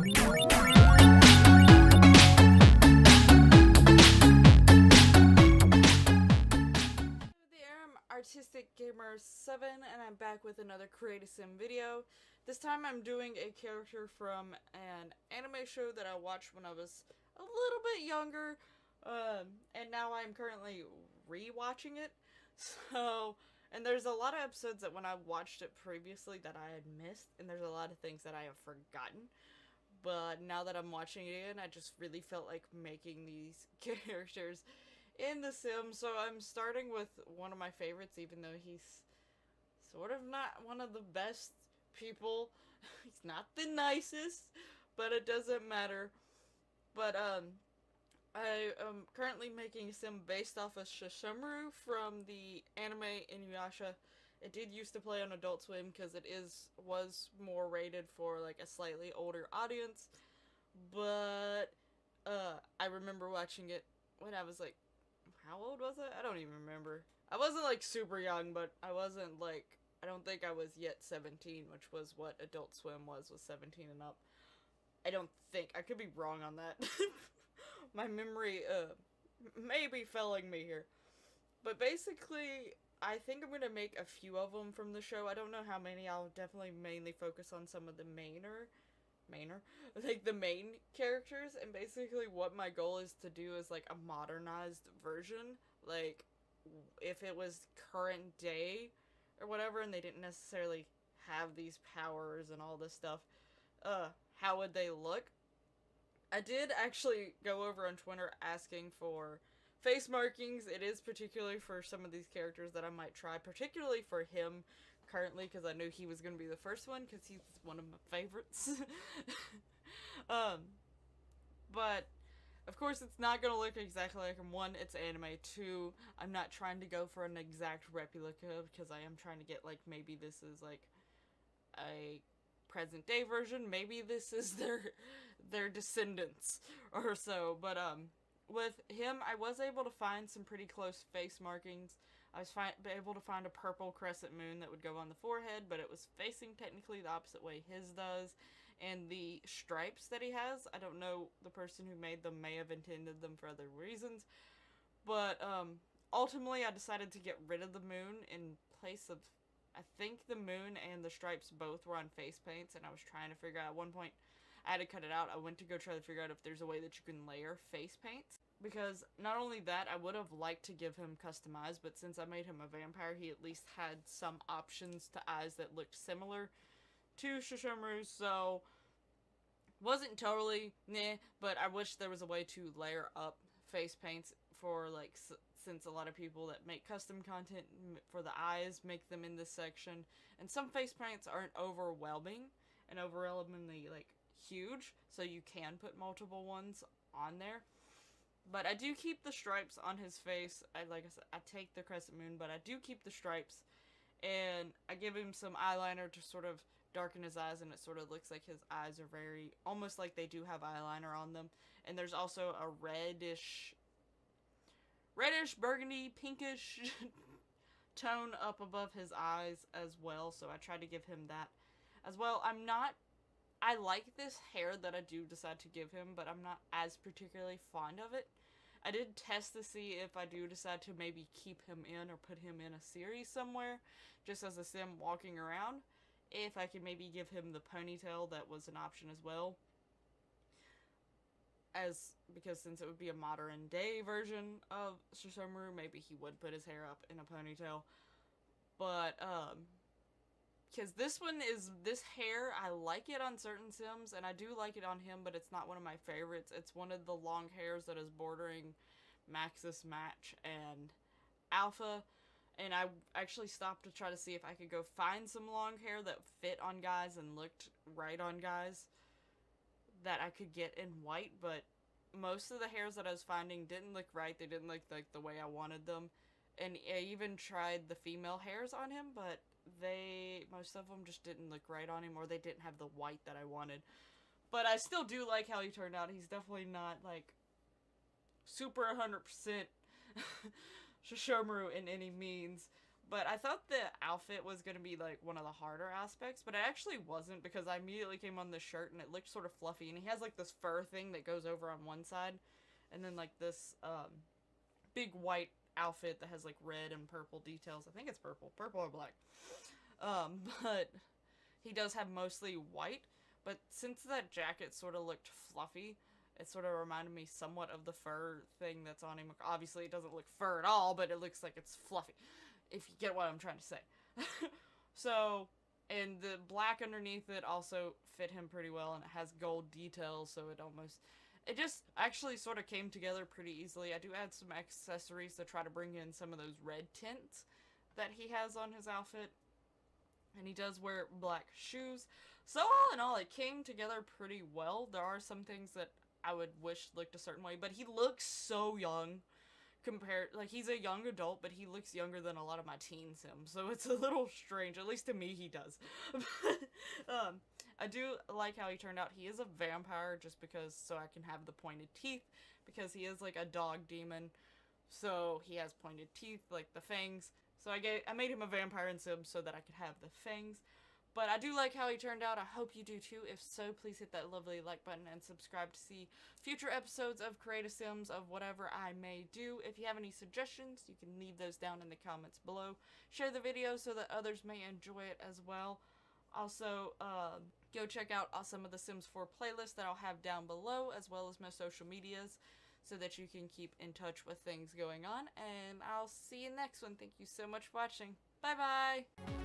Artistic Gamer 7, and I'm back with another Create a Sim video. This time I'm doing a character from an anime show that I watched when I was a little bit younger, and now I'm currently re-watching it. And there's a lot of episodes that when I watched it previously that I had missed, and there's a lot of things that I have forgotten. But now that I'm watching it again, I just really felt like making these characters in The Sims, so I'm starting with one of my favorites, even though he's sort of not one of the best people. He's not the nicest, but it doesn't matter. But, I am currently making a sim based off of Sesshomaru from the anime Inuyhasa. It did used to play on Adult Swim because it was more rated for like a slightly older audience, but I remember watching it when I was like, how old was I? I don't even remember. I wasn't like super young, but I wasn't like, I don't think I was yet 17, which was what Adult Swim was 17 and up. I don't think. I could be wrong on that. My memory may be failing me here. But basically, I think I'm going to make a few of them from the show. I don't know how many. I'll definitely mainly focus on some of the like the main characters, and basically what my goal is to do is like a modernized version, like if it was current day or whatever and they didn't necessarily have these powers and all this stuff, how would they look? I did actually go over on Twitter asking for face markings. It is particularly for some of these characters that I might try, particularly for him currently, because I knew he was going to be the first one, because he's one of my favorites. But, of course, it's not going to look exactly like him. One, it's anime. Two, I'm not trying to go for an exact replica, because I am trying to get, like, maybe this is, like, a present-day version. Maybe this is their descendants, or so. But, with him, I was able to find some pretty close face markings. I was able to find a purple crescent moon that would go on the forehead, but it was facing technically the opposite way his does. And the stripes that he has, I don't know, the person who made them may have intended them for other reasons. But ultimately I decided to get rid of the moon in place of, I think the moon and the stripes both were on face paints, and I was trying to figure out, at one point I had to cut it out. I went to go try to figure out if there's a way that you can layer face paints. Because not only that, I would have liked to give him customized, but since I made him a vampire, he at least had some options to eyes that looked similar to Sesshomaru, so wasn't totally meh, but I wish there was a way to layer up face paints for, like, since a lot of people that make custom content for the eyes make them in this section, and some face paints aren't overwhelmingly, like, huge, so you can put multiple ones on there. But I do keep the stripes on his face. Like I said, I take the crescent moon, but I do keep the stripes. And I give him some eyeliner to sort of darken his eyes, and it sort of looks like his eyes are very, almost like they do have eyeliner on them. And there's also a reddish, burgundy, pinkish tone up above his eyes as well. So I tried to give him that as well. I like this hair that I do decide to give him, but I'm not as particularly fond of it. I did test to see if I do decide to maybe keep him in or put him in a series somewhere, just as a sim walking around. If I could maybe give him the ponytail, that was an option as well. Because since it would be a modern day version of Sesshomaru, maybe he would put his hair up in a ponytail. But, because this hair, I like it on certain sims, and I do like it on him, but it's not one of my favorites. It's one of the long hairs that is bordering Maxis Match and Alpha, and I actually stopped to try to see if I could go find some long hair that fit on guys and looked right on guys that I could get in white, but most of the hairs that I was finding didn't look right. They didn't look like the way I wanted them, and I even tried the female hairs on him, but most of them just didn't look right on him, or they didn't have the white that I wanted. But I still do like how he turned out. He's definitely not, like, super 100% Sesshomaru in any means, But I thought the outfit was going to be like one of the harder aspects, but it actually wasn't, because I immediately came on this shirt and it looked sort of fluffy, and he has like this fur thing that goes over on one side, and then like this big white outfit that has like red and purple details. I think it's purple or black. But he does have mostly white, but since that jacket sort of looked fluffy, it sort of reminded me somewhat of the fur thing that's on him. Obviously, it doesn't look fur at all, but it looks like it's fluffy, if you get what I'm trying to say. So, and the black underneath it also fit him pretty well, and it has gold details, so it just actually sort of came together pretty easily. I do add some accessories to try to bring in some of those red tints that he has on his outfit. And he does wear black shoes. So all in all, it came together pretty well. There are some things that I would wish looked a certain way, but he looks so young compared, like, he's a young adult, but he looks younger than a lot of my teen Sims, so it's a little strange. At least to me, he does. I do like how he turned out. He is a vampire, just because, so I can have the pointed teeth, because he is like a dog demon, so he has pointed teeth, like the fangs. So I made him a vampire in Sims so that I could have the fangs. But I do like how he turned out. I hope you do too. If so, please hit that lovely like button and subscribe to see future episodes of Create a Sims, of whatever I may do. If you have any suggestions, you can leave those down in the comments below. Share the video so that others may enjoy it as well. Also, go check out some of the Sims 4 playlists that I'll have down below, as well as my social medias, so that you can keep in touch with things going on. And I'll see you next one. Thank you so much for watching. Bye bye!